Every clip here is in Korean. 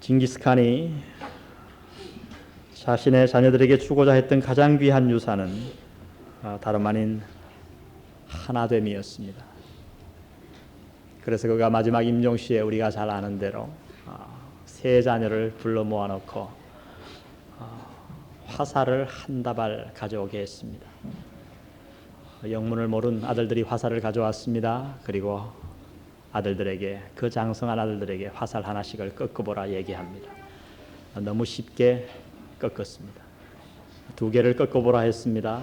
징기스칸이 자신의 자녀들에게 주고자 했던 가장 귀한 유산은 다름 아닌 하나됨이었습니다. 그래서 그가 마지막 임종시에 우리가 잘 아는 대로 세 자녀를 불러 모아놓고 화살을 한 다발 가져오게 했습니다. 영문을 모른 아들들이 화살을 가져왔습니다. 그리고 아들들에게, 그 장성한 아들들에게 화살 하나씩을 꺾어보라 얘기합니다. 너무 쉽게 꺾었습니다. 2개를 꺾어보라 했습니다.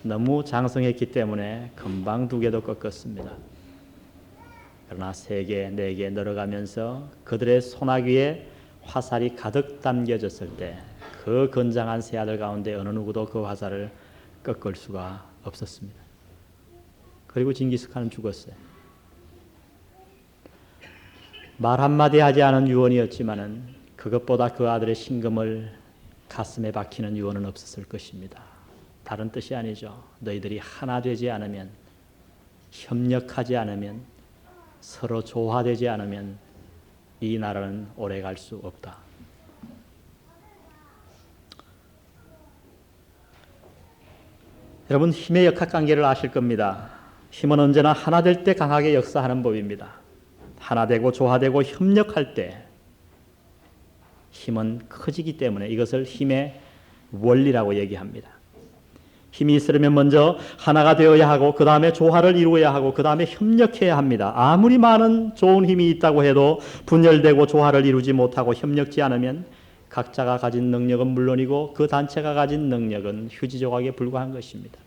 너무 장성했기 때문에 금방 2개도 꺾었습니다. 그러나 3개, 4개 늘어가면서 그들의 소나귀에 화살이 가득 담겨졌을 때 그 건장한 세 아들 가운데 어느 누구도 그 화살을 꺾을 수가 없었습니다. 그리고 징기스칸은 죽었어요. 말 한마디 하지 않은 유언이었지만은 그것보다 그 아들의 신금을 가슴에 박히는 유언은 없었을 것입니다. 다른 뜻이 아니죠. 너희들이 하나 되지 않으면, 협력하지 않으면, 서로 조화되지 않으면 이 나라는 오래 갈 수 없다. 여러분, 힘의 역학관계를 아실 겁니다. 힘은 언제나 하나 될 때 강하게 역사하는 법입니다. 하나 되고 조화되고 협력할 때 힘은 커지기 때문에 이것을 힘의 원리라고 얘기합니다. 힘이 있으려면 먼저 하나가 되어야 하고 그 다음에 조화를 이루어야 하고 그 다음에 협력해야 합니다. 아무리 많은 좋은 힘이 있다고 해도 분열되고 조화를 이루지 못하고 협력지 않으면 각자가 가진 능력은 물론이고 그 단체가 가진 능력은 휴지조각에 불과한 것입니다.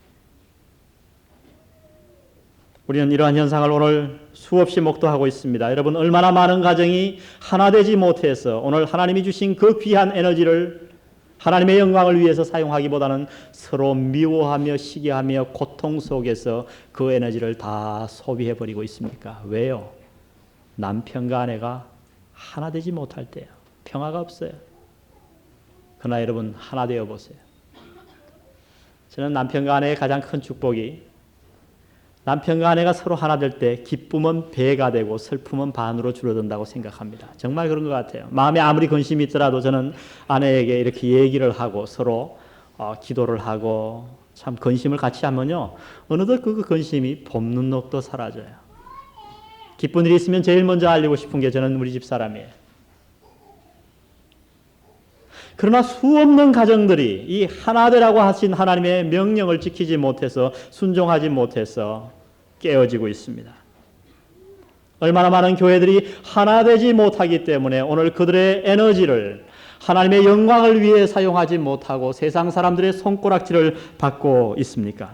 우리는 이러한 현상을 오늘 수없이 목도하고 있습니다. 여러분, 얼마나 많은 가정이 하나 되지 못해서 오늘 하나님이 주신 그 귀한 에너지를 하나님의 영광을 위해서 사용하기보다는 서로 미워하며 시기하며 고통 속에서 그 에너지를 다 소비해버리고 있습니까? 왜요? 남편과 아내가 하나 되지 못할 때요. 평화가 없어요. 그러나 여러분, 하나 되어 보세요. 저는 남편과 아내의 가장 큰 축복이 남편과 아내가 서로 하나 될 때 기쁨은 배가 되고 슬픔은 반으로 줄어든다고 생각합니다. 정말 그런 것 같아요. 마음에 아무리 근심이 있더라도 저는 아내에게 이렇게 얘기를 하고 서로 기도를 하고 참 근심을 같이 하면요, 어느덧 그 근심이 봄 눈녹도 사라져요. 기쁜 일이 있으면 제일 먼저 알리고 싶은 게 저는 우리 집 사람이에요. 그러나 수없는 가정들이 이 하나 되라고 하신 하나님의 명령을 지키지 못해서, 순종하지 못해서 깨어지고 있습니다. 얼마나 많은 교회들이 하나 되지 못하기 때문에 오늘 그들의 에너지를 하나님의 영광을 위해 사용하지 못하고 세상 사람들의 손가락질을 받고 있습니까?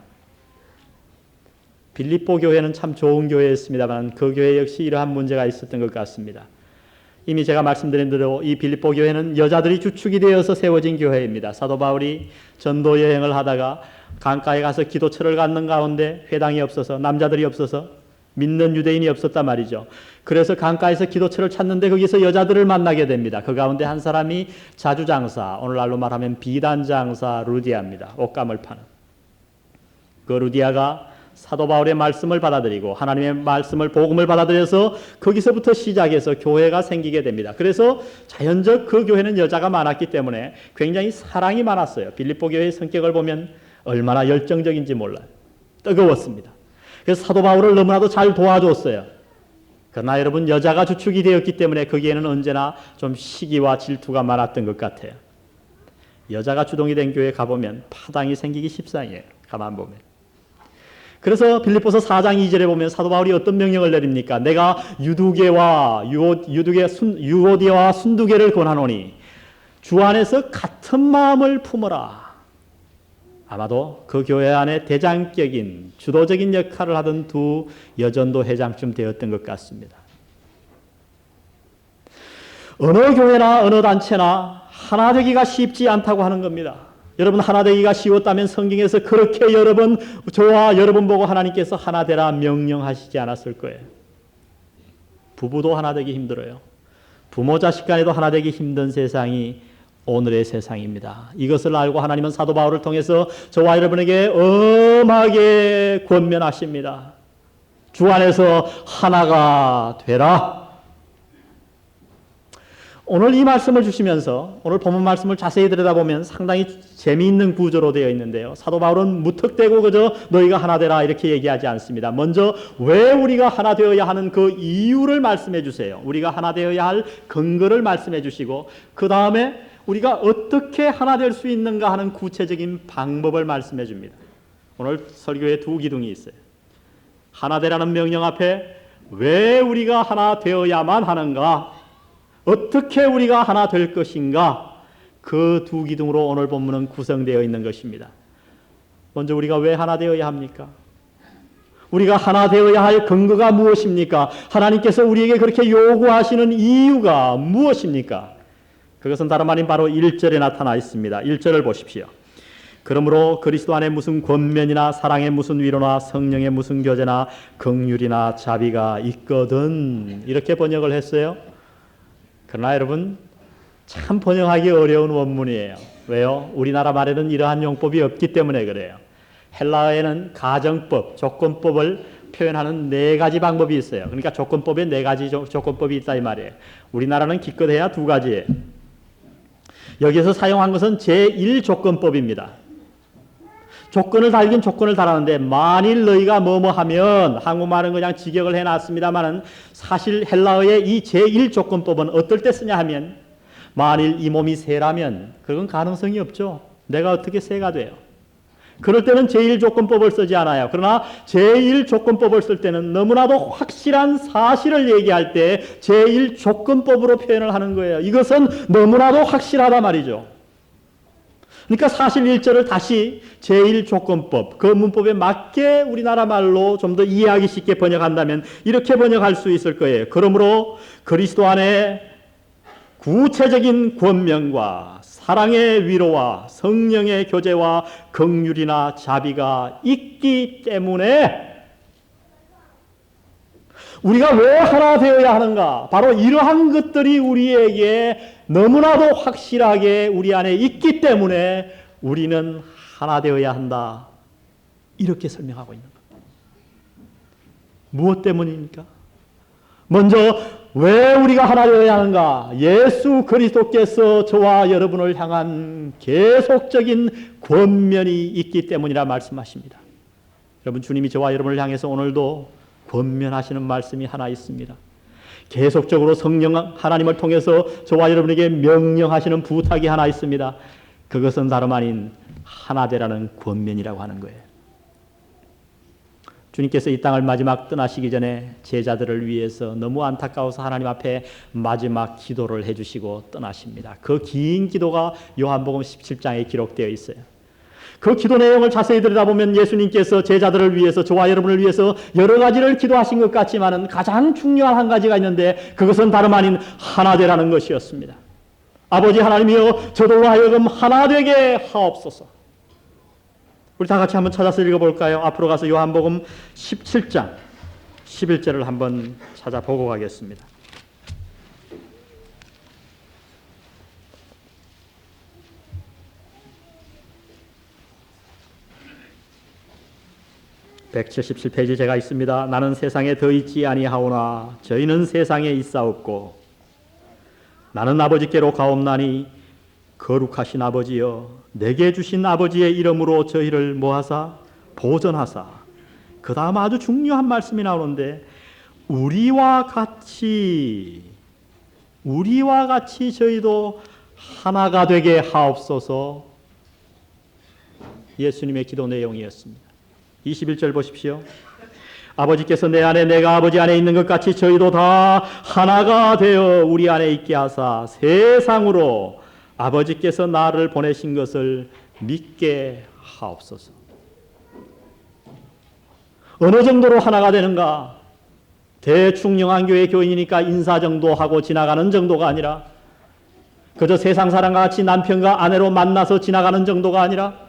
빌립보 교회는 참 좋은 교회였습니다만 그 교회 역시 이러한 문제가 있었던 것 같습니다. 이미 제가 말씀드린 대로 이 빌립보 교회는 여자들이 주축이 되어서 세워진 교회입니다. 사도 바울이 전도 여행을 하다가 강가에 가서 기도처를 갖는 가운데 회당이 없어서, 남자들이 없어서, 믿는 유대인이 없었단 말이죠. 그래서 강가에서 기도처를 찾는데 거기서 여자들을 만나게 됩니다. 그 가운데 한 사람이 자주장사, 오늘날로 말하면 비단장사 루디아입니다. 옷감을 파는. 그 루디아가 사도 바울의 말씀을 받아들이고 하나님의 말씀을, 복음을 받아들여서 거기서부터 시작해서 교회가 생기게 됩니다. 그래서 자연적 그 교회는 여자가 많았기 때문에 굉장히 사랑이 많았어요. 빌립보 교회의 성격을 보면 얼마나 열정적인지 몰라요. 뜨거웠습니다. 그래서 사도 바울을 너무나도 잘 도와줬어요. 그러나 여러분, 여자가 주축이 되었기 때문에 거기에는 언제나 좀 시기와 질투가 많았던 것 같아요. 여자가 주동이 된 교회에 가보면 파당이 생기기 십상이에요. 가만 보면. 그래서 빌립보서 4장 2절에 보면 사도 바울이 어떤 명령을 내립니까? 내가 유두개와 유오디아와 순두개를 권하노니 주 안에서 같은 마음을 품어라. 아마도 그 교회 안에 대장격인 주도적인 역할을 하던 두 여전도 회장쯤 되었던 것 같습니다. 어느 교회나 어느 단체나 하나 되기가 쉽지 않다고 하는 겁니다. 여러분, 하나 되기가 쉬웠다면 성경에서 그렇게 여러 번, 저와 여러분 보고 하나님께서 하나 되라 명령하시지 않았을 거예요. 부부도 하나 되기 힘들어요. 부모 자식 간에도 하나 되기 힘든 세상이 오늘의 세상입니다. 이것을 알고 하나님은 사도 바울을 통해서 저와 여러분에게 엄하게 권면하십니다. 주 안에서 하나가 되라. 오늘 이 말씀을 주시면서 오늘 본문 말씀을 자세히 들여다보면 상당히 재미있는 구조로 되어 있는데요. 사도 바울은 무턱대고 그저 너희가 하나 되라 이렇게 얘기하지 않습니다. 먼저 왜 우리가 하나 되어야 하는 그 이유를 말씀해 주세요. 우리가 하나 되어야 할 근거를 말씀해 주시고 그 다음에 우리가 어떻게 하나 될 수 있는가 하는 구체적인 방법을 말씀해 줍니다. 오늘 설교에 두 기둥이 있어요. 하나 되라는 명령 앞에 왜 우리가 하나 되어야만 하는가? 어떻게 우리가 하나 될 것인가? 그 두 기둥으로 오늘 본문은 구성되어 있는 것입니다. 먼저 우리가 왜 하나 되어야 합니까? 우리가 하나 되어야 할 근거가 무엇입니까? 하나님께서 우리에게 그렇게 요구하시는 이유가 무엇입니까? 그것은 다름 아닌 바로 1절에 나타나 있습니다. 1절을 보십시오. 그러므로 그리스도 안에 무슨 권면이나 사랑의 무슨 위로나 성령의 무슨 교제나 긍휼이나 자비가 있거든. 이렇게 번역을 했어요. 그러나 여러분 참 번역하기 어려운 원문이에요. 왜요? 우리나라 말에는 이러한 용법이 없기 때문에 그래요. 헬라어에는 가정법, 조건법을 표현하는 네 가지 방법이 있어요. 그러니까 조건법에 네 가지 조건법이 있다 이 말이에요. 우리나라는 기껏해야 두 가지예요. 여기서 사용한 것은 제1조건법입니다. 조건을 달긴 조건을 달았는데 만일 너희가 뭐뭐 하면 한국말은 그냥 직역을 해놨습니다만은 사실 헬라어의 이 제1조건법은 어떨 때 쓰냐 하면 만일 이 몸이 새라면 그건 가능성이 없죠. 내가 어떻게 새가 돼요? 그럴 때는 제1조건법을 쓰지 않아요. 그러나 제1조건법을 쓸 때는 너무나도 확실한 사실을 얘기할 때 제1조건법으로 표현을 하는 거예요. 이것은 너무나도 확실하다 말이죠. 그러니까 사실 1절을 다시 제1조건법, 그 문법에 맞게 우리나라 말로 좀 더 이해하기 쉽게 번역한다면 이렇게 번역할 수 있을 거예요. 그러므로 그리스도 안에 구체적인 권면과 사랑의 위로와 성령의 교제와 긍휼이나 자비가 있기 때문에 우리가 왜 하나 되어야 하는가? 바로 이러한 것들이 우리에게 너무나도 확실하게 우리 안에 있기 때문에 우리는 하나 되어야 한다. 이렇게 설명하고 있는 겁니다. 무엇 때문입니까? 먼저 왜 우리가 하나 되어야 하는가? 예수 그리스도께서 저와 여러분을 향한 계속적인 권면이 있기 때문이라 말씀하십니다. 여러분 주님이 저와 여러분을 향해서 오늘도 권면하시는 말씀이 하나 있습니다. 계속적으로 성령 하나님을 통해서 저와 여러분에게 명령하시는 부탁이 하나 있습니다. 그것은 다름 아닌 하나 되라는 권면이라고 하는 거예요. 주님께서 이 땅을 마지막 떠나시기 전에 제자들을 위해서 너무 안타까워서 하나님 앞에 마지막 기도를 해주시고 떠나십니다. 그 긴 기도가 요한복음 17장에 기록되어 있어요. 그 기도 내용을 자세히 들여다보면 예수님께서 제자들을 위해서 저와 여러분을 위해서 여러 가지를 기도하신 것 같지만은 가장 중요한 한 가지가 있는데 그것은 다름 아닌 하나 되라는 것이었습니다. 아버지 하나님이여 저들로 하여금 하나 되게 하옵소서. 우리 다 같이 한번 찾아서 읽어볼까요? 앞으로 가서 요한복음 17장 11절을 한번 찾아보고 가겠습니다. (177페이지) 제가 있습니다. 나는 세상에 더 있지 아니하오나 저희는 세상에 있사옵고 나는 아버지께로 가옵나니 거룩하신 아버지여 내게 주신 아버지의 이름으로 저희를 뭐하사 보전하사. 그 다음 아주 중요한 말씀이 나오는데 우리와 같이 저희도 하나가 되게 하옵소서. 예수님의 기도 내용이었습니다. 21절 보십시오. 아버지께서 내 안에 내가 아버지 안에 있는 것 같이 저희도 다 하나가 되어 우리 안에 있게 하사 세상으로 아버지께서 나를 보내신 것을 믿게 하옵소서. 어느 정도로 하나가 되는가? 대충 영안교회 교인이니까 인사 정도 하고 지나가는 정도가 아니라 그저 세상 사람과 같이 남편과 아내로 만나서 지나가는 정도가 아니라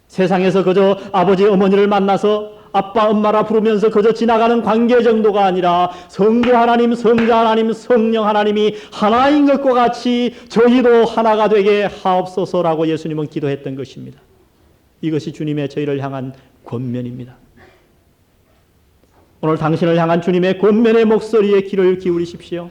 세상에서 그저 아버지 어머니를 만나서 아빠 엄마라 부르면서 그저 지나가는 관계 정도가 아니라 성부 하나님, 성자 하나님, 성령 하나님이 하나인 것과 같이 저희도 하나가 되게 하옵소서라고 예수님은 기도했던 것입니다. 이것이 주님의 저희를 향한 권면입니다. 오늘 당신을 향한 주님의 권면의 목소리에 귀를 기울이십시오.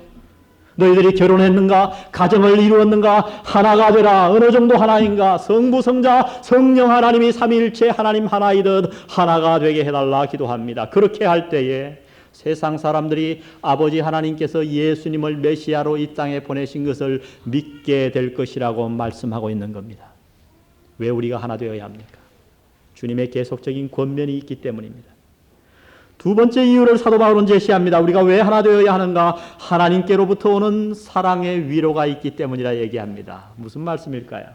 너희들이 결혼했는가? 가정을 이루었는가? 하나가 되라. 어느 정도 하나인가? 성부, 성자, 성령 하나님이 삼위일체 하나님 하나이듯 하나가 되게 해달라 기도합니다. 그렇게 할 때에 세상 사람들이 아버지 하나님께서 예수님을 메시아로 이 땅에 보내신 것을 믿게 될 것이라고 말씀하고 있는 겁니다. 왜 우리가 하나 되어야 합니까? 주님의 계속적인 권면이 있기 때문입니다. 두 번째 이유를 사도 바울은 제시합니다. 우리가 왜 하나 되어야 하는가? 하나님께로부터 오는 사랑의 위로가 있기 때문이라 얘기합니다. 무슨 말씀일까요?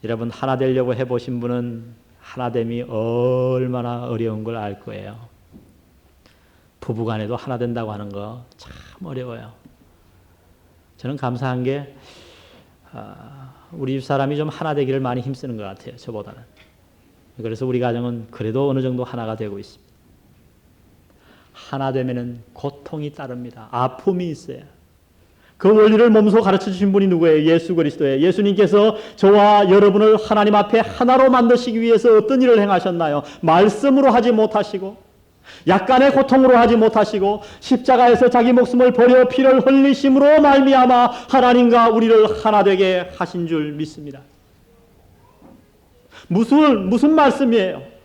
여러분, 하나 되려고 해보신 분은 하나됨이 얼마나 어려운 걸 알 거예요. 부부간에도 하나 된다고 하는 거 참 어려워요. 저는 감사한 게 우리 집 사람이 좀 하나 되기를 많이 힘쓰는 것 같아요. 저보다는. 그래서 우리 가정은 그래도 어느 정도 하나가 되고 있습니다. 하나 되면은 고통이 따릅니다. 아픔이 있어요. 그 원리를 몸소 가르쳐 주신 분이 누구예요? 예수 그리스도예요. 예수님께서 저와 여러분을 하나님 앞에 하나로 만드시기 위해서 어떤 일을 행하셨나요? 말씀으로 하지 못하시고 약간의 고통으로 하지 못하시고 십자가에서 자기 목숨을 버려 피를 흘리심으로 말미암아 하나님과 우리를 하나 되게 하신 줄 믿습니다. 무슨 말씀이에요?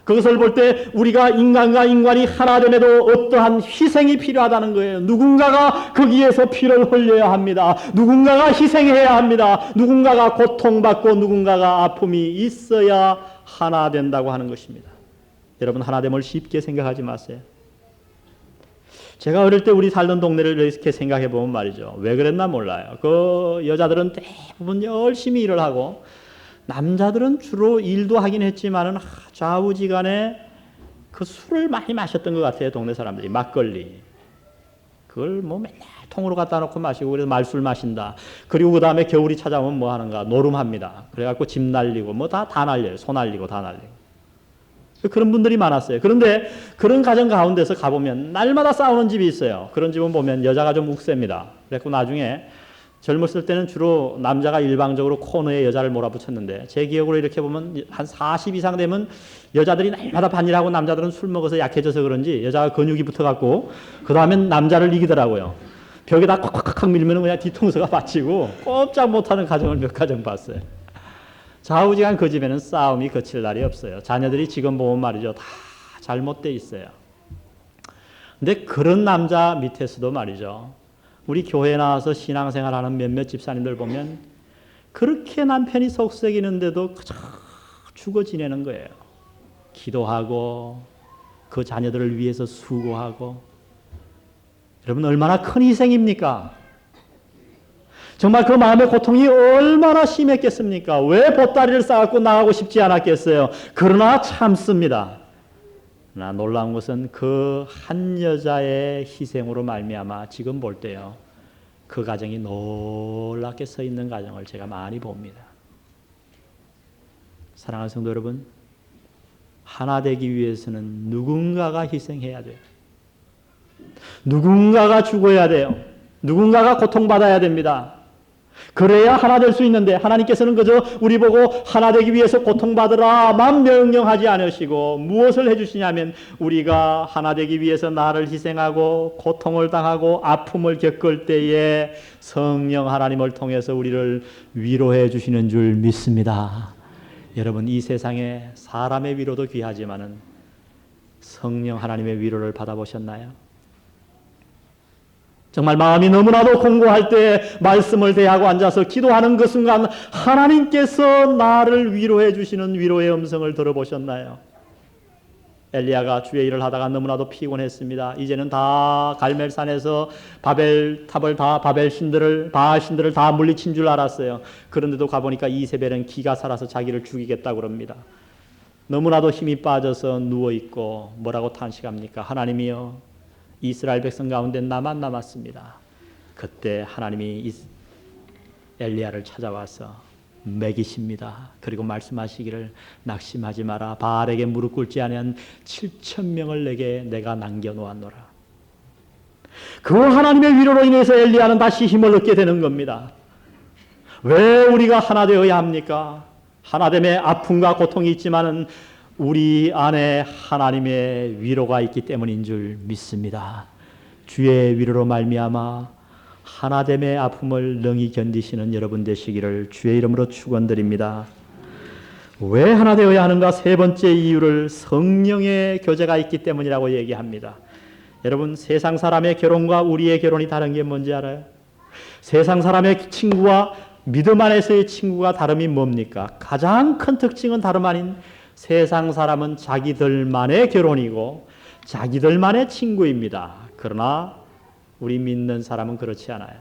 그것을 볼 때 우리가 인간과 인간이 하나됨에도 어떠한 희생이 필요하다는 거예요. 누군가가 거기에서 피를 흘려야 합니다. 누군가가 희생해야 합니다. 누군가가 고통받고 누군가가 아픔이 있어야 하나 된다고 하는 것입니다. 여러분, 하나됨을 쉽게 생각하지 마세요. 제가 어릴 때 우리 살던 동네를 이렇게 생각해 보면 말이죠. 왜 그랬나 몰라요. 그 여자들은 대부분 열심히 일을 하고 남자들은 주로 일도 하긴 했지만은 좌우지간에 그 술을 많이 마셨던 것 같아요. 동네 사람들이 막걸리. 그걸 뭐 맨날 통으로 갖다 놓고 마시고 그래서 말술 마신다. 그리고 그 다음에 겨울이 찾아오면 뭐 하는가? 노름합니다. 그래갖고 집 날리고 뭐 다 날려요. 소 날리고 다 날리고. 그런 분들이 많았어요. 그런데 그런 가정 가운데서 가보면 날마다 싸우는 집이 있어요. 그런 집은 보면 여자가 좀 욱셉니다. 그래서 나중에 젊었을 때는 주로 남자가 일방적으로 코너에 여자를 몰아붙였는데 제 기억으로 이렇게 보면 한 40 이상 되면 여자들이 날마다 반일하고 남자들은 술 먹어서 약해져서 그런지 여자가 근육이 붙어갖고 그 다음엔 남자를 이기더라고요. 벽에다 콱콱콱 밀면 그냥 뒤통수가 받치고 꼼짝 못하는 가정을 몇 가정 봤어요. 좌우지간 그 집에는 싸움이 그칠 날이 없어요. 자녀들이 지금 보면 말이죠. 다 잘못돼 있어요. 근데 그런 남자 밑에서도 말이죠. 우리 교회에 나와서 신앙생활하는 몇몇 집사님들 보면 그렇게 남편이 속썩이는데도 그저 죽어 지내는 거예요. 기도하고 그 자녀들을 위해서 수고하고. 여러분, 얼마나 큰 희생입니까? 정말 그 마음의 고통이 얼마나 심했겠습니까? 왜 보따리를 싸갖고 나가고 싶지 않았겠어요? 그러나 참습니다. 그러나 놀라운 것은 그 한 여자의 희생으로 말미암아 지금 볼 때요. 그 가정이 놀랍게 서 있는 가정을 제가 많이 봅니다. 사랑하는 성도 여러분, 하나 되기 위해서는 누군가가 희생해야 돼요. 누군가가 죽어야 돼요. 누군가가 고통받아야 됩니다. 그래야 하나 될 수 있는데 하나님께서는 그저 우리 보고 하나 되기 위해서 고통받으라만 명령하지 않으시고 무엇을 해주시냐면 우리가 하나 되기 위해서 나를 희생하고 고통을 당하고 아픔을 겪을 때에 성령 하나님을 통해서 우리를 위로해 주시는 줄 믿습니다. 여러분, 이 세상에 사람의 위로도 귀하지만은 성령 하나님의 위로를 받아보셨나요? 정말 마음이 너무나도 공고할 때 말씀을 대하고 앉아서 기도하는 그 순간 하나님께서 나를 위로해 주시는 위로의 음성을 들어보셨나요? 엘리야가 주의 일을 하다가 너무나도 피곤했습니다. 이제는 다 갈멜산에서 바벨탑을 다 바알 신들을 다 물리친 줄 알았어요. 그런데도 가보니까 이세벨은 기가 살아서 자기를 죽이겠다고 그럽니다. 너무나도 힘이 빠져서 누워있고 뭐라고 탄식합니까? 하나님이여, 이스라엘 백성 가운데 나만 남았습니다. 그때 하나님이 엘리야를 찾아와서 먹이십니다. 그리고 말씀하시기를 낙심하지 마라. 바알에게 무릎 꿇지 않은 7,000명을 내가 남겨놓았노라. 그 하나님의 위로로 인해서 엘리야는 다시 힘을 얻게 되는 겁니다. 왜 우리가 하나 되어야 합니까? 하나됨에 아픔과 고통이 있지만은 우리 안에 하나님의 위로가 있기 때문인 줄 믿습니다. 주의 위로로 말미암아 하나됨의 아픔을 능히 견디시는 여러분 되시기를 주의 이름으로 축원드립니다. 왜 하나 되어야 하는가? 세 번째 이유를 성령의 교제가 있기 때문이라고 얘기합니다. 여러분, 세상 사람의 결혼과 우리의 결혼이 다른 게 뭔지 알아요? 세상 사람의 친구와 믿음 안에서의 친구가 다름이 뭡니까? 가장 큰 특징은 다름 아닌 세상 사람은 자기들만의 결혼이고 자기들만의 친구입니다. 그러나 우리 믿는 사람은 그렇지 않아요.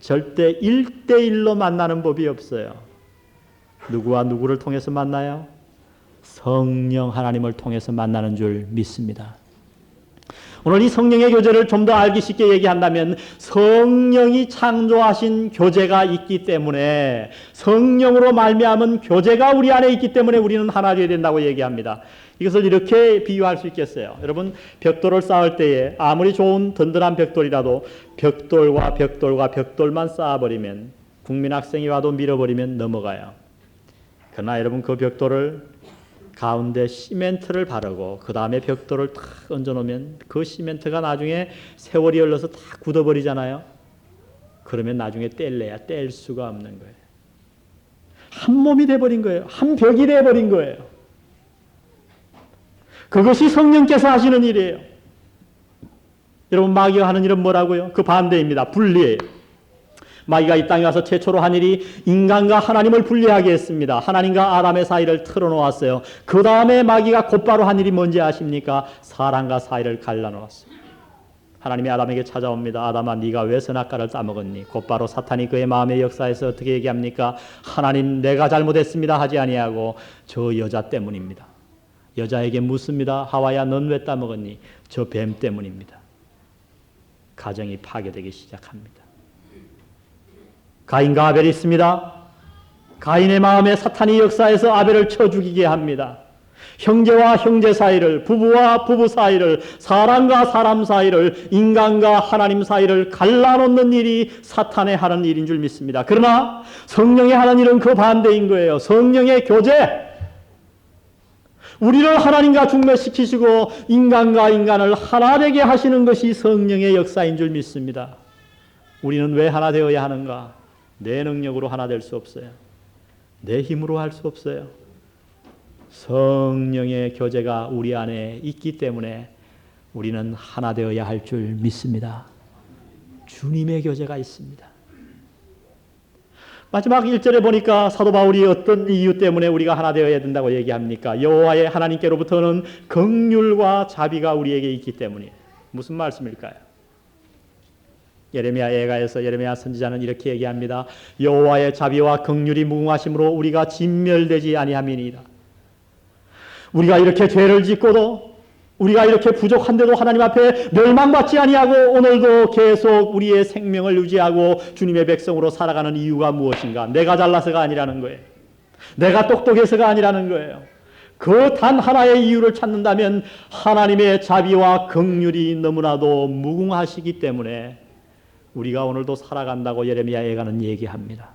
절대 1대1로 만나는 법이 없어요. 누구와 누구를 통해서 만나요? 성령 하나님을 통해서 만나는 줄 믿습니다. 오늘 이 성령의 교제를 좀 더 알기 쉽게 얘기한다면 성령이 창조하신 교제가 있기 때문에 성령으로 말미암은 교제가 우리 안에 있기 때문에 우리는 하나 되어야 된다고 얘기합니다. 이것을 이렇게 비유할 수 있겠어요. 여러분, 벽돌을 쌓을 때에 아무리 좋은 든든한 벽돌이라도 벽돌만 쌓아버리면 국민학생이 와도 밀어버리면 넘어가요. 그러나 여러분, 그 벽돌을 가운데 시멘트를 바르고 그 다음에 벽돌을 탁 얹어놓으면 그 시멘트가 나중에 세월이 흘러서 다 굳어버리잖아요. 그러면 나중에 뗄래야 뗄 수가 없는 거예요. 한 몸이 돼버린 거예요. 한 벽이 돼버린 거예요. 그것이 성령께서 하시는 일이에요. 여러분, 마귀가 하는 일은 뭐라고요? 그 반대입니다. 분리예요. 마귀가 이 땅에 와서 최초로 한 일이 인간과 하나님을 분리하게 했습니다. 하나님과 아담의 사이를 틀어놓았어요. 그 다음에 마귀가 곧바로 한 일이 뭔지 아십니까? 사람과 사이를 갈라놓았어요. 하나님이 아담에게 찾아옵니다. 아담아, 네가 왜 선악과를 따먹었니? 곧바로 사탄이 그의 마음의 역사에서 어떻게 얘기합니까? 하나님, 내가 잘못했습니다 하지 아니하고 저 여자 때문입니다. 여자에게 묻습니다. 하와야, 넌 왜 따먹었니? 저 뱀 때문입니다. 가정이 파괴되기 시작합니다. 가인과 아벨이 있습니다. 가인의 마음에 사탄이 역사에서 아벨을 쳐 죽이게 합니다. 형제와 형제 사이를, 부부와 부부 사이를, 사람과 사람 사이를, 인간과 하나님 사이를 갈라놓는 일이 사탄의 하는 일인 줄 믿습니다. 그러나 성령의 하는 일은 그 반대인 거예요. 성령의 교제. 우리를 하나님과 중매시키시고 인간과 인간을 하나 되게 하시는 것이 성령의 역사인 줄 믿습니다. 우리는 왜 하나 되어야 하는가? 내 능력으로 하나 될 수 없어요. 내 힘으로 할 수 없어요. 성령의 교제가 우리 안에 있기 때문에 우리는 하나 되어야 할 줄 믿습니다. 주님의 교제가 있습니다. 마지막 1절에 보니까 사도 바울이 어떤 이유 때문에 우리가 하나 되어야 된다고 얘기합니까? 여호와의 하나님께로부터는 긍휼과 자비가 우리에게 있기 때문이에요. 무슨 말씀일까요? 예레미야 예가에서 예레미야 선지자는 이렇게 얘기합니다. 여호와의 자비와 긍휼이 무궁하심으로 우리가 진멸되지 아니함이니이다. 우리가 이렇게 죄를 짓고도 우리가 이렇게 부족한데도 하나님 앞에 멸망받지 아니하고 오늘도 계속 우리의 생명을 유지하고 주님의 백성으로 살아가는 이유가 무엇인가? 내가 잘나서가 아니라는 거예요. 내가 똑똑해서가 아니라는 거예요. 그 단 하나의 이유를 찾는다면 하나님의 자비와 긍휼이 너무나도 무궁하시기 때문에 우리가 오늘도 살아간다고 예레미야 예가는 얘기합니다.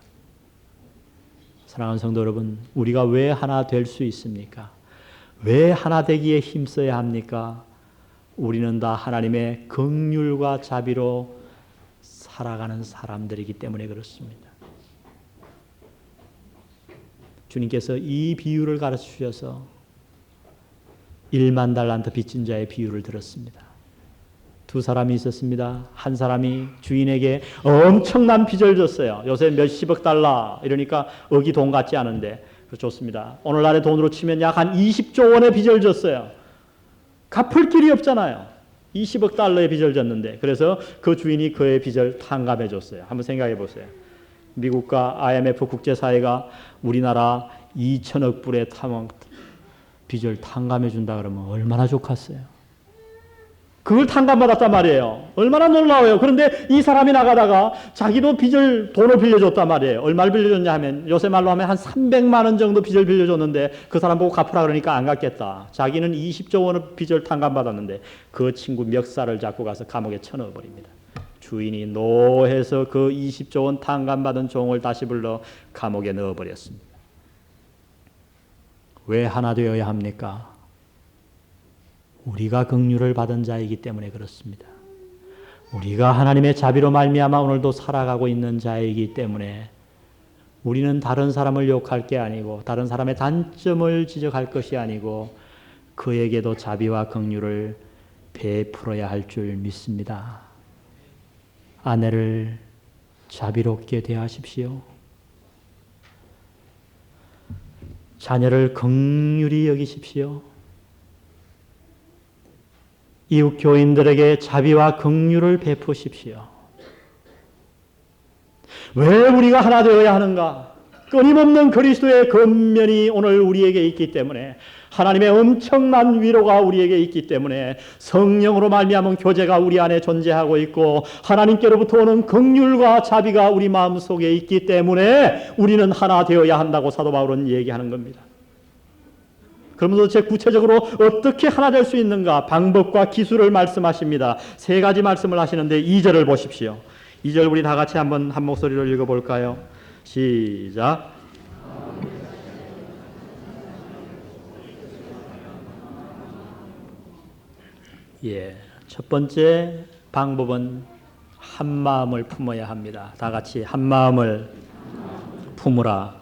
사랑하는 성도 여러분, 우리가 왜 하나 될 수 있습니까? 왜 하나 되기에 힘써야 합니까? 우리는 다 하나님의 긍휼과 자비로 살아가는 사람들이기 때문에 그렇습니다. 주님께서 이 비유를 가르쳐 주셔서 1만 달란트 빚진 자의 비유를 들었습니다. 두 사람이 있었습니다. 한 사람이 주인에게 엄청난 빚을 졌어요. 요새 몇십억 달러 이러니까 억이 돈 같지 않은데 좋습니다. 오늘날의 돈으로 치면 약 한 20조 원의 빚을 졌어요. 갚을 길이 없잖아요. 20억 달러의 빚을 졌는데 그래서 그 주인이 그의 빚을 탕감해 줬어요. 한번 생각해 보세요. 미국과 IMF 국제사회가 우리나라 2천억 불의 빚을 탕감해 준다 그러면 얼마나 좋겠어요. 그걸 탕감받았단 말이에요. 얼마나 놀라워요. 그런데 이 사람이 나가다가 자기도 돈을 빌려줬단 말이에요. 얼마를 빌려줬냐 하면 요새 말로 하면 한 300만 원 정도 빚을 빌려줬는데 그 사람 보고 갚으라 그러니까 안 갚겠다. 자기는 20조 원의 빚을 탕감받았는데 그 친구 멱살을 잡고 가서 감옥에 쳐넣어버립니다. 주인이 노해서 그 20조 원 탕감받은 종을 다시 불러 감옥에 넣어버렸습니다. 왜 하나 되어야 합니까? 우리가 긍휼을 받은 자이기 때문에 그렇습니다. 우리가 하나님의 자비로 말미암아 오늘도 살아가고 있는 자이기 때문에 우리는 다른 사람을 욕할 게 아니고 다른 사람의 단점을 지적할 것이 아니고 그에게도 자비와 긍휼을 베풀어야 할 줄 믿습니다. 아내를 자비롭게 대하십시오. 자녀를 긍휼히 여기십시오. 이웃 교인들에게 자비와 긍휼을 베푸십시오. 왜 우리가 하나 되어야 하는가? 끊임없는 그리스도의 권면이 오늘 우리에게 있기 때문에 하나님의 엄청난 위로가 우리에게 있기 때문에 성령으로 말미암은 교제가 우리 안에 존재하고 있고 하나님께로부터 오는 긍휼과 자비가 우리 마음속에 있기 때문에 우리는 하나 되어야 한다고 사도 바울은 얘기하는 겁니다. 그러면서 제 구체적으로 어떻게 하나 될 수 있는가 방법과 기술을 말씀하십니다. 세 가지 말씀을 하시는데 2절을 보십시오. 2절 우리 다 같이 한번 한 목소리로 읽어볼까요? 시작. 첫 번째 방법은 한 마음을 품어야 합니다. 다 같이 한 마음을 품으라.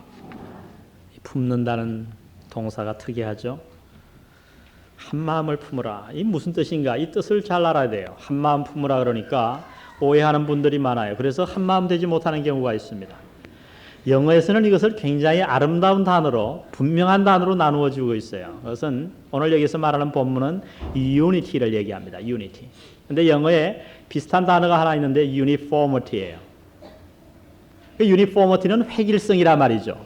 품는다는 동사가 특이하죠. 한 마음을 품으라. 이 무슨 뜻인가? 이 뜻을 잘 알아야 돼요. 한 마음 품으라 그러니까 오해하는 분들이 많아요. 그래서 한 마음 되지 못하는 경우가 있습니다. 영어에서는 이것을 굉장히 아름다운 단어로 분명한 단어로 나누어 주고 있어요. 그것은 오늘 여기서 말하는 본문은 unity를 얘기합니다. unity. 근데 영어에 비슷한 단어가 하나 있는데 uniformity예요. 그 uniformity는 획일성이란 말이죠.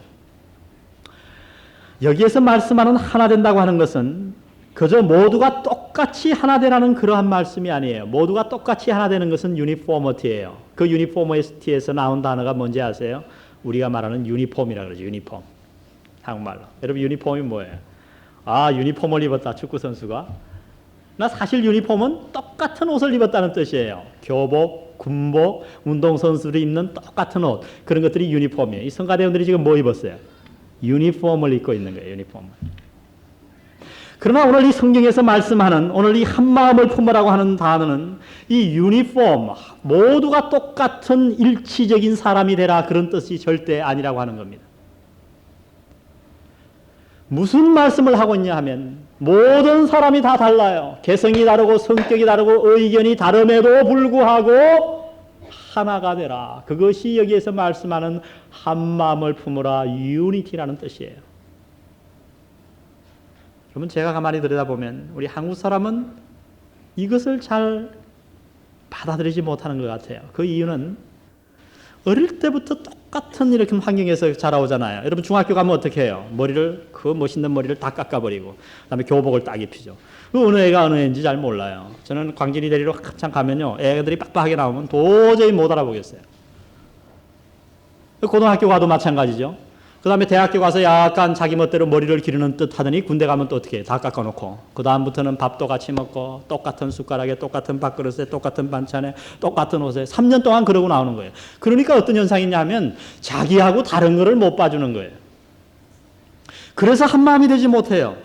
여기에서 말씀하는 하나 된다고 하는 것은 그저 모두가 똑같이 하나 되라는 그러한 말씀이 아니에요. 모두가 똑같이 하나 되는 것은 uniformity예요. 그 uniformity에서 나온 단어가 뭔지 아세요? 우리가 말하는 유니폼이라고 그러죠. 유니폼. 한국말로. 여러분 유니폼이 뭐예요? 아, 유니폼을 입었다. 축구 선수가. 나 사실 유니폼은 똑같은 옷을 입었다는 뜻이에요. 교복, 군복, 운동선수들이 입는 똑같은 옷. 그런 것들이 유니폼이에요. 이 성가대원들이 지금 뭐 입었어요? 유니폼을 입고 있는 거예요. 유니폼을. 그러나 오늘 이 성경에서 말씀하는 오늘 이 한마음을 품으라고 하는 단어는 이 유니폼, 모두가 똑같은 일치적인 사람이 되라 그런 뜻이 절대 아니라고 하는 겁니다. 무슨 말씀을 하고 있냐 하면 모든 사람이 다 달라요. 개성이 다르고 성격이 다르고 의견이 다름에도 불구하고 하나가 되라. 그것이 여기에서 말씀하는 한마음을 품으라 유니티라는 뜻이에요. 여러분 제가 가만히 들여다보면 우리 한국 사람은 이것을 잘 받아들이지 못하는 것 같아요. 그 이유는 어릴 때부터 똑같은 이렇게 환경에서 자라오잖아요. 여러분 중학교 가면 어떻게 해요? 머리를 그 멋있는 머리를 다 깎아버리고 그다음에 교복을 딱 입히죠. 그 어느 애가 어느 애인지 잘 몰라요. 저는 광진이 대리로 한참 가면요. 애들이 빡빡하게 나오면 도저히 못 알아보겠어요. 고등학교 가도 마찬가지죠. 그 다음에 대학교 가서 약간 자기 멋대로 머리를 기르는 듯 하더니 군대 가면 또 어떻게 해? 다 깎아놓고 그 다음부터는 밥도 같이 먹고 똑같은 숟가락에 똑같은 밥그릇에 똑같은 반찬에 똑같은 옷에 3년 동안 그러고 나오는 거예요. 그러니까 어떤 현상이냐 하면 자기하고 다른 거를 못 봐주는 거예요. 그래서 한마음이 되지 못해요.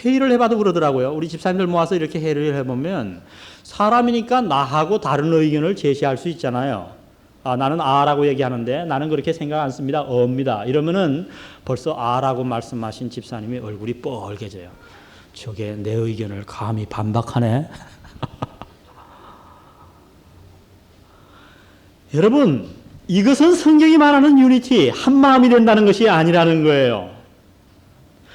회의를 해봐도 그러더라고요. 우리 집사님들 모아서 이렇게 회의를 해보면 사람이니까 나하고 다른 의견을 제시할 수 있잖아요. 아, 나는 아라고 얘기하는데 나는 그렇게 생각 안 씁니다. 어입니다. 이러면은 벌써 아라고 말씀하신 집사님이 얼굴이 뻘개져요. 저게 내 의견을 감히 반박하네. 여러분 이것은 성경이 말하는 유니티, 한마음이 된다는 것이 아니라는 거예요.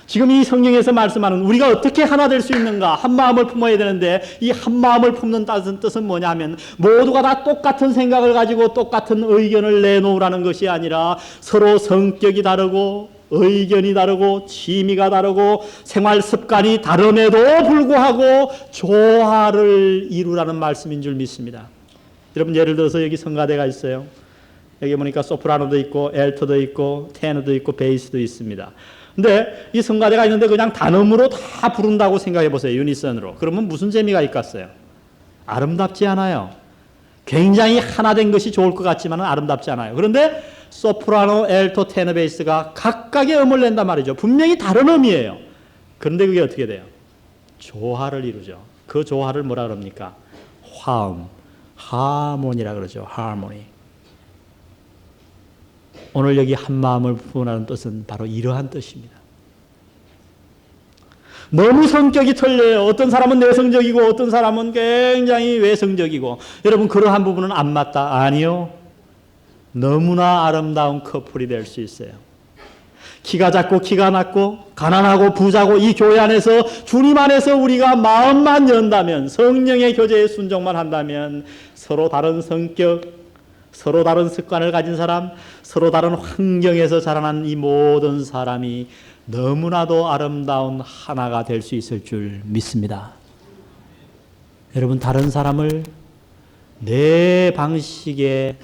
지금 이 성경에서 말씀하는 우리가 어떻게 하나 될 수 있는가? 한마음을 품어야 되는데 이 한마음을 품는 뜻은 뭐냐 하면 모두가 다 똑같은 생각을 가지고 똑같은 의견을 내놓으라는 것이 아니라 서로 성격이 다르고 의견이 다르고 취미가 다르고 생활 습관이 다름에도 불구하고 조화를 이루라는 말씀인 줄 믿습니다. 여러분 예를 들어서 여기 성가대가 있어요. 여기 보니까 소프라노도 있고 엘토도 있고 테너도 있고 베이스도 있습니다. 근데 이 성가대가 있는데 그냥 단음으로 다 부른다고 생각해 보세요. 유니선으로. 그러면 무슨 재미가 있겠어요? 아름답지 않아요. 굉장히 하나 된 것이 좋을 것 같지만 아름답지 않아요. 그런데 소프라노, 엘토, 테너, 베이스가 각각의 음을 낸단 말이죠. 분명히 다른 음이에요. 그런데 그게 어떻게 돼요? 조화를 이루죠. 그 조화를 뭐라 그럽니까? 화음, 하모니라 그러죠. 하모니. 오늘 여기 한 마음을 품으라는 뜻은 바로 이러한 뜻입니다. 너무 성격이 틀려요. 어떤 사람은 내성적이고 어떤 사람은 굉장히 외성적이고 여러분 그러한 부분은 안 맞다. 아니요. 너무나 아름다운 커플이 될 수 있어요. 키가 작고 키가 낮고 가난하고 부자고 이 교회 안에서 주님 안에서 우리가 마음만 연다면 성령의 교제에 순종만 한다면 서로 다른 성격, 서로 다른 습관을 가진 사람, 서로 다른 환경에서 자라난 이 모든 사람이 너무나도 아름다운 하나가 될 수 있을 줄 믿습니다. 여러분 다른 사람을 내 방식에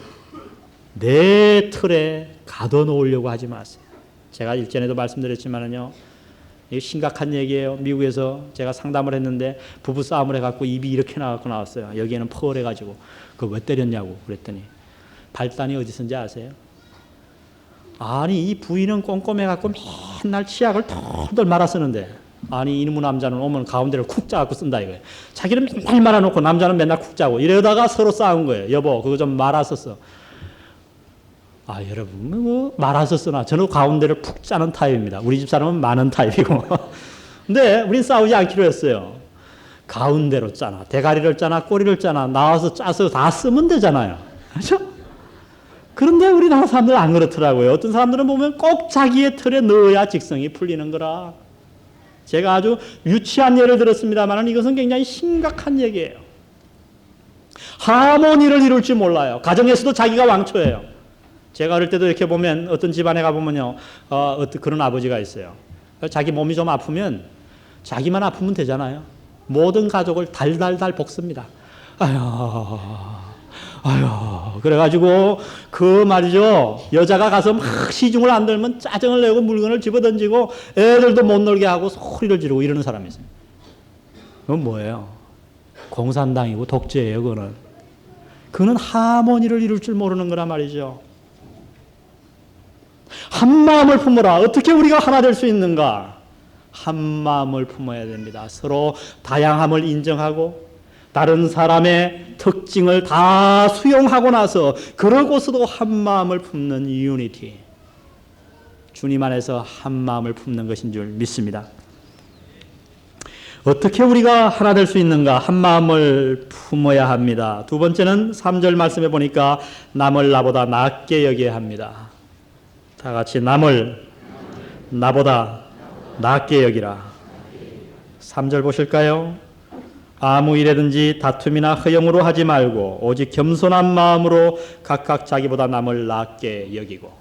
내 틀에 가둬놓으려고 하지 마세요. 제가 일전에도 말씀드렸지만은요, 이게 심각한 얘기예요. 미국에서 제가 상담을 했는데 부부 싸움을 해갖고 입이 이렇게 나왔어요. 여기에는 퍼울해가지고 그거 왜 때렸냐고 그랬더니 발단이 어디선지 아세요? 아니 이 부인은 꼼꼼해갖고 맨날 치약을 덜덜 말아 쓰는데 아니 이놈의 남자는 오면 가운데를 쿡 짜갖고 쓴다 이거예요. 자기는 맨날 말아놓고 남자는 맨날 쿡 짜고 이러다가 서로 싸운 거예요. 여보 그거 좀 말아서 써. 아 여러분 뭐 말아서 쓰나 저는 가운데를 푹 짜는 타입입니다. 우리 집 사람은 많은 타입이고 근데 우린 싸우지 않기로 했어요. 가운데로 짜나 대가리를 짜나 꼬리를 짜나 나와서 짜서 다 쓰면 되잖아요. 그렇죠? 그런데 우리나라 사람들은 안 그렇더라고요. 어떤 사람들은 보면 꼭 자기의 틀에 넣어야 직성이 풀리는 거라. 제가 아주 유치한 예를 들었습니다만 이것은 굉장히 심각한 얘기예요. 하모니를 이룰 줄 몰라요. 가정에서도 자기가 왕초예요. 제가 어릴 때도 이렇게 보면 어떤 집안에 가보면요. 그런 아버지가 있어요. 자기 몸이 좀 아프면 자기만 아프면 되잖아요. 모든 가족을 달달달 볶습니다. 아유, 그래가지고, 말이죠. 여자가 가서 막 시중을 안 들면 짜증을 내고 물건을 집어던지고 애들도 못 놀게 하고 소리를 지르고 이러는 사람이 있어요. 그건 뭐예요? 공산당이고 독재예요, 그거는. 그는 하모니를 이룰 줄 모르는 거란 말이죠. 한 마음을 품어라. 어떻게 우리가 하나 될 수 있는가? 한 마음을 품어야 됩니다. 서로 다양함을 인정하고, 다른 사람의 특징을 다 수용하고 나서 그러고서도 한 마음을 품는 유니티. 주님 안에서 한 마음을 품는 것인 줄 믿습니다. 어떻게 우리가 하나 될 수 있는가? 한 마음을 품어야 합니다. 두 번째는 3절 말씀에 보니까 남을 나보다 낫게 여겨야 합니다. 다 같이 남을 나보다 낫게 여기라. 3절 보실까요? 아무 일에든지 다툼이나 허영으로 하지 말고 오직 겸손한 마음으로 각각 자기보다 남을 낫게 여기고.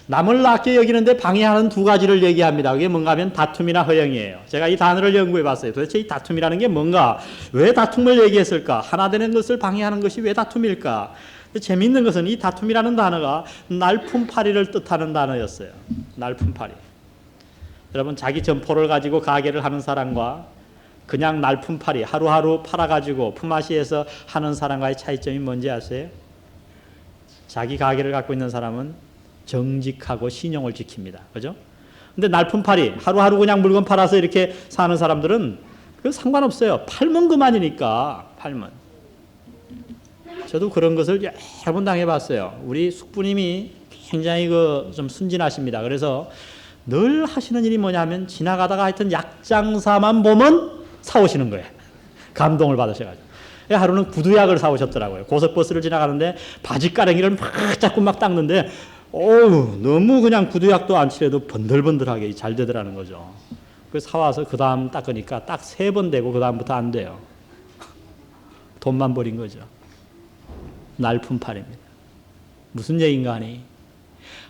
남을 낫게 여기는데 방해하는 두 가지를 얘기합니다. 그게 뭔가 하면 다툼이나 허영이에요. 제가 이 단어를 연구해 봤어요. 도대체 이 다툼이라는 게 뭔가? 왜 다툼을 얘기했을까? 하나 되는 것을 방해하는 것이 왜 다툼일까? 재미있는 것은 이 다툼이라는 단어가 날품팔이를 뜻하는 단어였어요. 날품팔이. 여러분 자기 점포를 가지고 가게를 하는 사람과 그냥 날품팔이 하루하루 팔아가지고 품앗이해서 하는 사람과의 차이점이 뭔지 아세요? 자기 가게를 갖고 있는 사람은 정직하고 신용을 지킵니다. 그죠? 근데 날품팔이 하루하루 그냥 물건 팔아서 이렇게 사는 사람들은 그 상관없어요. 팔면 그만이니까 팔면. 저도 그런 것을 여러 번 당해봤어요. 우리 숙부님이 굉장히 좀 순진하십니다. 그래서 늘 하시는 일이 뭐냐면 지나가다가 하여튼 약장사만 보면 사오시는 거예요. 감동을 받으셔가지고. 하루는 구두약을 사오셨더라고요. 고속버스를 지나가는데 바지가랭이를 막 자꾸 막 닦는데 너무 그냥 구두약도 안 칠해도 번들번들하게 잘 되더라는 거죠. 그래서 사와서 그 다음 닦으니까 딱 3번 되고 그 다음부터 안 돼요. 돈만 버린 거죠. 날품팔입니다. 무슨 얘기인가 하니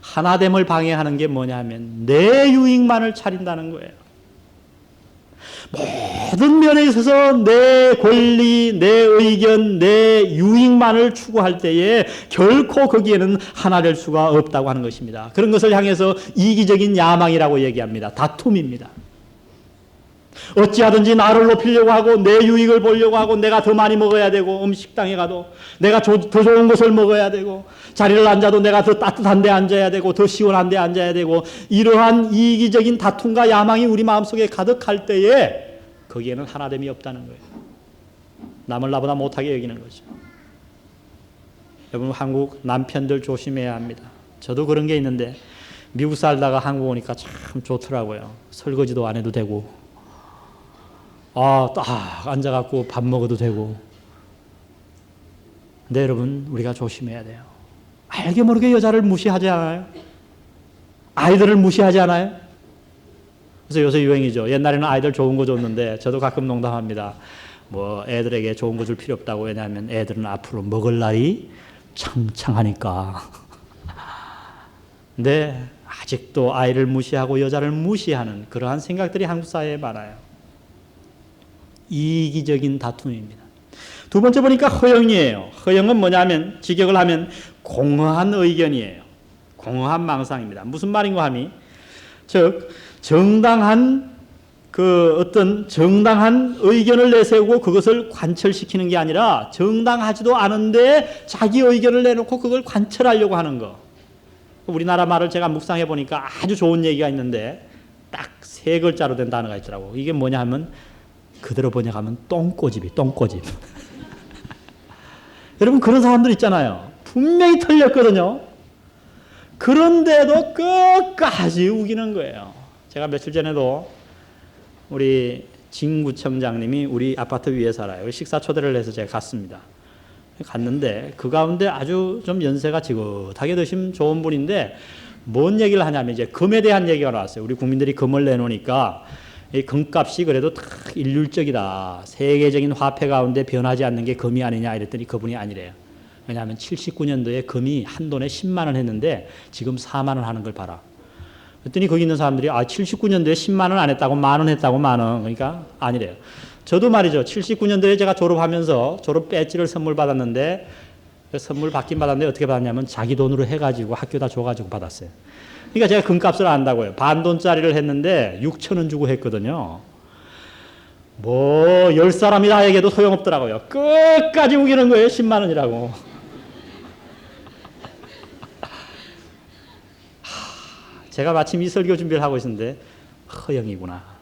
하나됨을 방해하는 게 뭐냐 하면 내 유익만을 차린다는 거예요. 모든 면에 있어서 내 권리, 내 의견, 내 유익만을 추구할 때에 결코 거기에는 하나 될 수가 없다고 하는 것입니다. 그런 것을 향해서 이기적인 야망이라고 얘기합니다. 다툼입니다. 어찌하든지 나를 높이려고 하고 내 유익을 보려고 하고 내가 더 많이 먹어야 되고 음식당에 가도 내가 더 좋은 것을 먹어야 되고 자리를 앉아도 내가 더 따뜻한 데 앉아야 되고 더 시원한 데 앉아야 되고 이러한 이기적인 다툼과 야망이 우리 마음속에 가득할 때에 거기에는 하나됨이 없다는 거예요. 남을 나보다 못하게 여기는 거죠. 여러분, 한국 남편들 조심해야 합니다. 저도 그런 게 있는데 미국 살다가 한국 오니까 참 좋더라고요. 설거지도 안 해도 되고, 딱 앉아갖고 밥 먹어도 되고. 근데 여러분, 우리가 조심해야 돼요. 알게 모르게 여자를 무시하지 않아요? 아이들을 무시하지 않아요? 그래서 요새 유행이죠. 옛날에는 아이들 좋은 거 줬는데, 저도 가끔 농담합니다. 뭐 애들에게 좋은 거 줄 필요 없다고. 왜냐하면 애들은 앞으로 먹을 날이 창창하니까. 근데 아직도 아이를 무시하고 여자를 무시하는 그러한 생각들이 한국 사회에 많아요. 이기적인 다툼입니다. 두 번째 보니까 허영이에요. 허영은 뭐냐면, 직역을 하면 공허한 의견이에요. 공허한 망상입니다. 무슨 말인가 하면, 즉 정당한 어떤 정당한 의견을 내세우고 그것을 관철시키는 게 아니라 정당하지도 않은데 자기 의견을 내놓고 그걸 관철하려고 하는 거. 우리나라 말을 제가 묵상해 보니까 아주 좋은 얘기가 있는데 딱 3글자로 된 단어가 있더라고. 이게 뭐냐 하면, 그대로 번역하면 똥꼬집이 똥꼬집. 여러분, 그런 사람들 있잖아요. 분명히 틀렸거든요. 그런데도 끝까지 우기는 거예요. 제가 며칠 전에도 우리 진구청장님이 우리 아파트 위에 살아요. 식사 초대를 해서 제가 갔습니다. 갔는데 그 가운데 아주 좀 연세가 지긋하게 드신 좋은 분인데, 뭔 얘기를 하냐면 이제 금에 대한 얘기가 나왔어요. 우리 국민들이 금을 내놓으니까 이 금값이 그래도 다 일률적이다. 세계적인 화폐 가운데 변하지 않는 게 금이 아니냐 이랬더니 그분이 아니래요. 왜냐하면 79년도에 금이 한 돈에 10만 원 했는데 지금 4만 원 하는 걸 봐라. 그랬더니 거기 있는 사람들이 79년도에 10만 원 안 했다고 만 원 했다고 만 원. 그러니까 아니래요. 저도 말이죠. 79년도에 제가 졸업하면서 졸업 배지를 선물 받았는데, 선물 받긴 받았는데 어떻게 받았냐면 자기 돈으로 해가지고 학교다 줘가지고 받았어요. 그러니까 제가 금값을 안다고요. 반돈짜리를 했는데 6천 원 주고 했거든요. 뭐 10사람이 다 얘기해도 소용없더라고요. 끝까지 우기는 거예요. 10만 원이라고. 제가 마침 이 설교 준비를 하고 있었는데 허영이구나.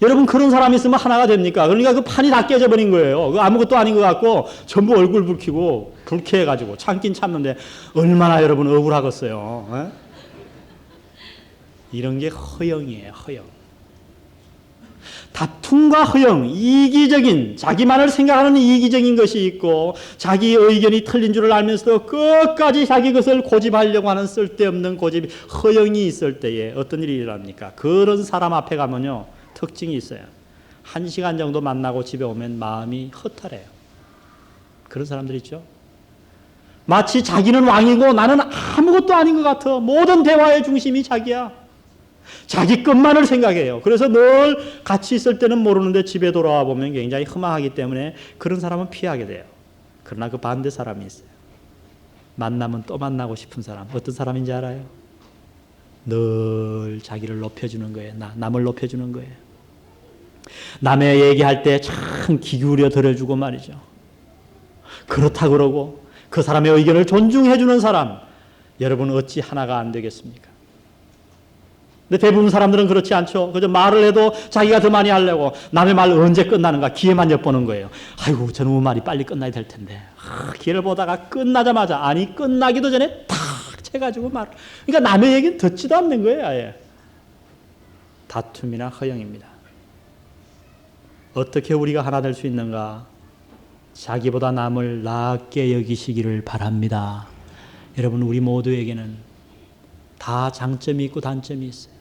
여러분, 그런 사람이 있으면 하나가 됩니까? 그러니까 그 판이 다 깨져버린 거예요. 그 아무것도 아닌 것 같고 전부 얼굴 붉히고 불쾌해가지고 참긴 참는데 얼마나 여러분 억울하겠어요. 에? 이런 게 허영이에요. 허영. 다툼과 허영, 이기적인, 자기만을 생각하는 이기적인 것이 있고, 자기 의견이 틀린 줄을 알면서도 끝까지 자기 것을 고집하려고 하는 쓸데없는 고집, 허영이 있을 때에 어떤 일이 일어납니까? 그런 사람 앞에 가면요, 특징이 있어요. 1시간 정도 만나고 집에 오면 마음이 허탈해요. 그런 사람들 있죠? 마치 자기는 왕이고 나는 아무것도 아닌 것 같아. 모든 대화의 중심이 자기야. 자기 것만을 생각해요. 그래서 늘 같이 있을 때는 모르는데 집에 돌아와 보면 굉장히 허망하기 때문에 그런 사람은 피하게 돼요. 그러나 그 반대 사람이 있어요. 만나면 또 만나고 싶은 사람. 어떤 사람인지 알아요? 늘 자기를 높여주는 거예요. 남을 높여주는 거예요. 남의 얘기할 때 참 귀 기울여 들어주고 말이죠. 그렇다 그러고 그 사람의 의견을 존중해주는 사람. 여러분, 어찌 하나가 안 되겠습니까? 근데 대부분 사람들은 그렇지 않죠. 그저 말을 해도 자기가 더 많이 하려고, 남의 말 언제 끝나는가 기회만 엿보는 거예요. 아이고, 저놈의 말이 빨리 끝나야 될 텐데. 기회를 보다가 끝나자마자, 아니 끝나기도 전에 탁 채가지고 말. 그러니까 남의 얘기는 듣지도 않는 거예요. 아예. 다툼이나 허영입니다. 어떻게 우리가 하나 될 수 있는가? 자기보다 남을 낫게 여기시기를 바랍니다. 여러분, 우리 모두에게는 다 장점이 있고 단점이 있어요.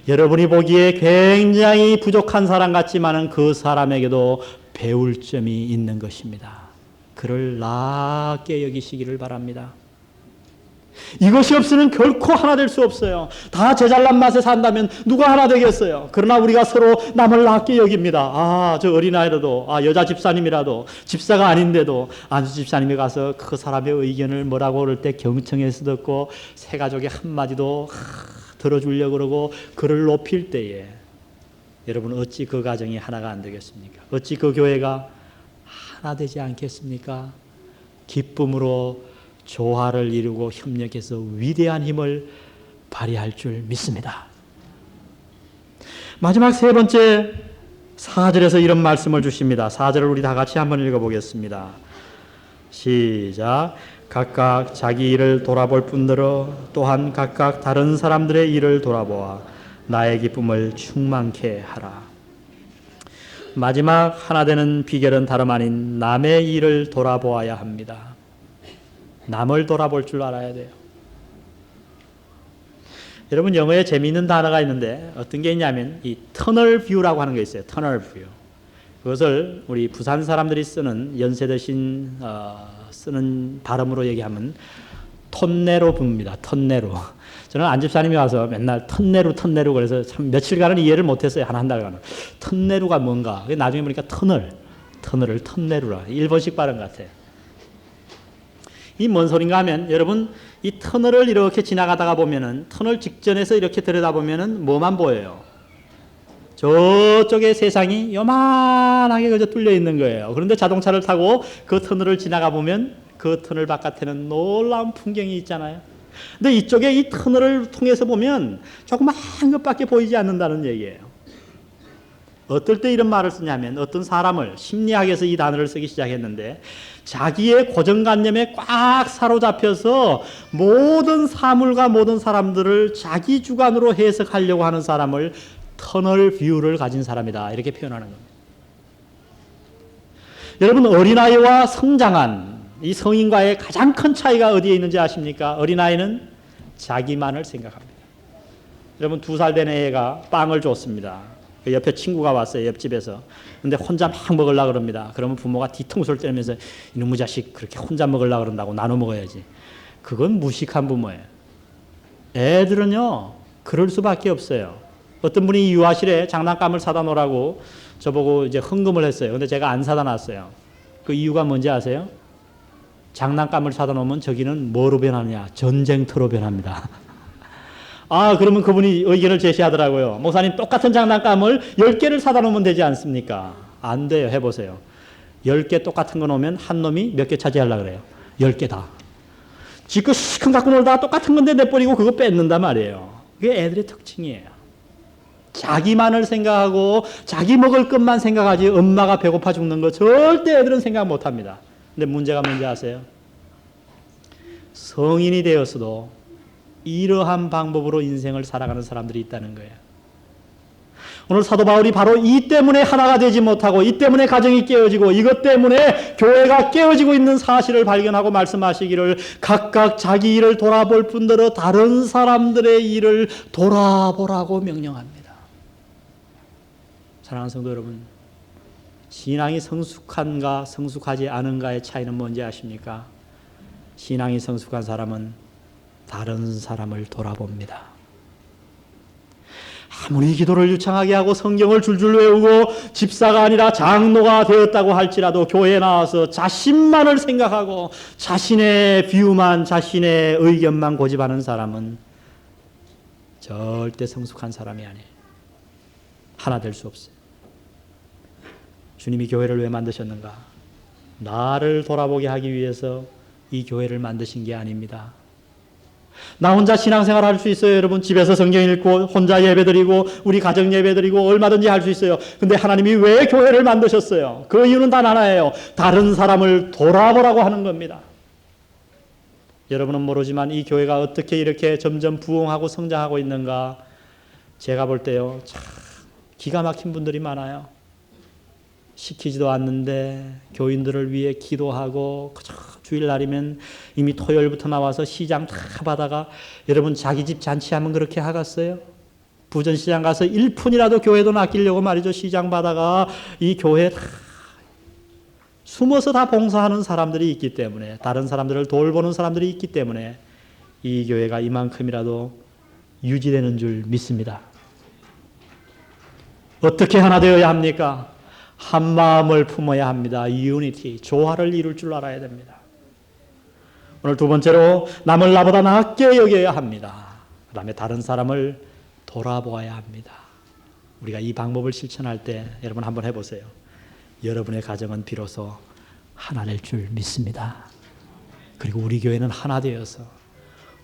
여러분이 보기에 굉장히 부족한 사람 같지만은 그 사람에게도 배울 점이 있는 것입니다. 그를 낫게 여기시기를 바랍니다. 이것이 없으면 결코 하나 될 수 없어요. 다 제 잘난 맛에 산다면 누가 하나 되겠어요. 그러나 우리가 서로 남을 낫게 여깁니다. 저 어린아이라도, 여자 집사님이라도, 집사가 아닌데도 안수 집사님이 가서 그 사람의 의견을 뭐라고 그럴 때 경청해서 듣고 새 가족의 한마디도 들어주려고 그러고 그를 높일 때에 여러분, 어찌 그 가정이 하나가 안 되겠습니까? 어찌 그 교회가 하나 되지 않겠습니까? 기쁨으로 조화를 이루고 협력해서 위대한 힘을 발휘할 줄 믿습니다. 마지막 세 번째 4절에서 이런 말씀을 주십니다. 4절을 우리 다 같이 한번 읽어보겠습니다. 시작. 각각 자기 일을 돌아볼 뿐더러 또한 각각 다른 사람들의 일을 돌아보아 나의 기쁨을 충만케 하라. 마지막 하나 되는 비결은 다름 아닌 남의 일을 돌아보아야 합니다. 남을 돌아볼 줄 알아야 돼요. 여러분, 영어에 재미있는 단어가 있는데 어떤 게 있냐면 이 터널 뷰라고 하는 게 있어요. 터널 뷰. 그것을 우리 부산 사람들이 쓰는 연세 드신 쓰는 발음으로 얘기하면 턴내로 봅니다. 턴내로. 저는 안집사님이 와서 맨날 턴내로 그래서 참 며칠간은 이해를 못했어요. 한 달간은. 턴내로가 뭔가. 나중에 보니까 터널을 턴내로라. 일본식 발음 같아요. 이 뭔 소린가 하면 여러분 이 터널을 이렇게 지나가다가 보면은 터널 직전에서 이렇게 들여다보면은 뭐만 보여요? 저쪽에 세상이 요만하게 그저 뚫려 있는 거예요. 그런데 자동차를 타고 그 터널을 지나가 보면 그 터널 바깥에는 놀라운 풍경이 있잖아요. 근데 이쪽에 이 터널을 통해서 보면 조그만 것밖에 보이지 않는다는 얘기예요. 어떨 때 이런 말을 쓰냐면 어떤 사람을 심리학에서 이 단어를 쓰기 시작했는데 자기의 고정관념에 꽉 사로잡혀서 모든 사물과 모든 사람들을 자기 주관으로 해석하려고 하는 사람을 터널 뷰를 가진 사람이다. 이렇게 표현하는 겁니다. 여러분, 어린아이와 성장한 이 성인과의 가장 큰 차이가 어디에 있는지 아십니까? 어린아이는 자기만을 생각합니다. 여러분, 2살 된 애가 빵을 줬습니다. 옆에 친구가 왔어요. 옆집에서. 근데 혼자 막 먹으려고 그럽니다. 그러면 부모가 뒤통수를 때리면서 이놈의 자식 그렇게 혼자 먹으려고 그런다고 나눠 먹어야지. 그건 무식한 부모예요. 애들은요, 그럴 수밖에 없어요. 어떤 분이 유아실에 장난감을 사다 놓으라고 저보고 이제 헌금을 했어요. 근데 제가 안 사다 놨어요. 그 이유가 뭔지 아세요? 장난감을 사다 놓으면 저기는 뭐로 변하느냐? 전쟁터로 변합니다. 그러면 그분이 의견을 제시하더라고요. 목사님, 똑같은 장난감을 10개를 사다 놓으면 되지 않습니까? 안 돼요. 해보세요. 10개 똑같은 거 놓으면 한 놈이 몇 개 차지하려고 그래요? 10개 다. 지금 시큰 갖고 놀다가 똑같은 건데 내버리고 그거 뺏는단 말이에요. 그게 애들의 특징이에요. 자기만을 생각하고 자기 먹을 것만 생각하지 엄마가 배고파 죽는 거 절대 애들은 생각 못합니다. 근데 문제가 뭔지 아세요? 성인이 되었어도 이러한 방법으로 인생을 살아가는 사람들이 있다는 거예요. 오늘 사도 바울이 바로 이 때문에 하나가 되지 못하고 이 때문에 가정이 깨어지고 이것 때문에 교회가 깨어지고 있는 사실을 발견하고 말씀하시기를 각각 자기 일을 돌아볼 뿐더러 다른 사람들의 일을 돌아보라고 명령합니다. 사랑하는 성도 여러분, 신앙이 성숙한가 성숙하지 않은가의 차이는 뭔지 아십니까? 신앙이 성숙한 사람은 다른 사람을 돌아봅니다. 아무리 기도를 유창하게 하고 성경을 줄줄 외우고 집사가 아니라 장로가 되었다고 할지라도 교회에 나와서 자신만을 생각하고 자신의 뷰만, 자신의 의견만 고집하는 사람은 절대 성숙한 사람이 아니에요. 하나 될 수 없어요. 주님이 교회를 왜 만드셨는가? 나를 돌아보게 하기 위해서 이 교회를 만드신 게 아닙니다. 나 혼자 신앙생활 할 수 있어요. 여러분, 집에서 성경 읽고 혼자 예배드리고 우리 가정 예배드리고 얼마든지 할 수 있어요. 근데 하나님이 왜 교회를 만드셨어요? 그 이유는 단 하나예요. 다른 사람을 돌아보라고 하는 겁니다. 여러분은 모르지만 이 교회가 어떻게 이렇게 점점 부흥하고 성장하고 있는가? 제가 볼 때요, 참 기가 막힌 분들이 많아요. 시키지도 않는데 교인들을 위해 기도하고 주일날이면 이미 토요일부터 나와서 시장 다 받아가. 여러분, 자기 집 잔치하면 그렇게 하겠어요? 부전시장 가서 1푼이라도 교회 돈 아끼려고 말이죠. 시장 받아가 이 교회 다 숨어서 다 봉사하는 사람들이 있기 때문에, 다른 사람들을 돌보는 사람들이 있기 때문에 이 교회가 이만큼이라도 유지되는 줄 믿습니다. 어떻게 하나 되어야 합니까? 한 마음을 품어야 합니다. 유니티, 조화를 이룰 줄 알아야 됩니다. 오늘 두 번째로 남을 나보다 낫게 여겨야 합니다. 그 다음에 다른 사람을 돌아보아야 합니다. 우리가 이 방법을 실천할 때 여러분 한번 해보세요. 여러분의 가정은 비로소 하나 될 줄 믿습니다. 그리고 우리 교회는 하나 되어서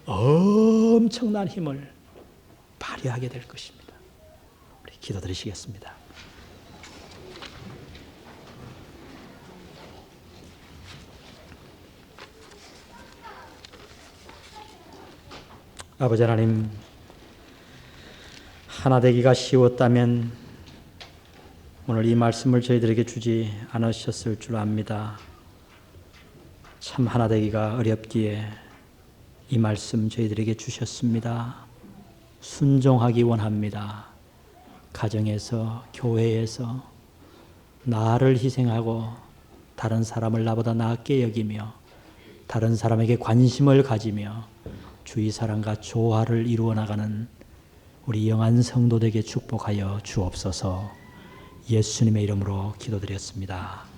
엄청난 힘을 발휘하게 될 것입니다. 우리 기도드리시겠습니다. 아버지 하나님, 하나 되기가 쉬웠다면 오늘 이 말씀을 저희들에게 주지 않으셨을 줄 압니다. 참 하나 되기가 어렵기에 이 말씀 저희들에게 주셨습니다. 순종하기 원합니다. 가정에서, 교회에서 나를 희생하고 다른 사람을 나보다 낫게 여기며 다른 사람에게 관심을 가지며 주위 사람과 조화를 이루어 나가는 우리 영한 성도들에게 축복하여 주옵소서. 예수님의 이름으로 기도드렸습니다.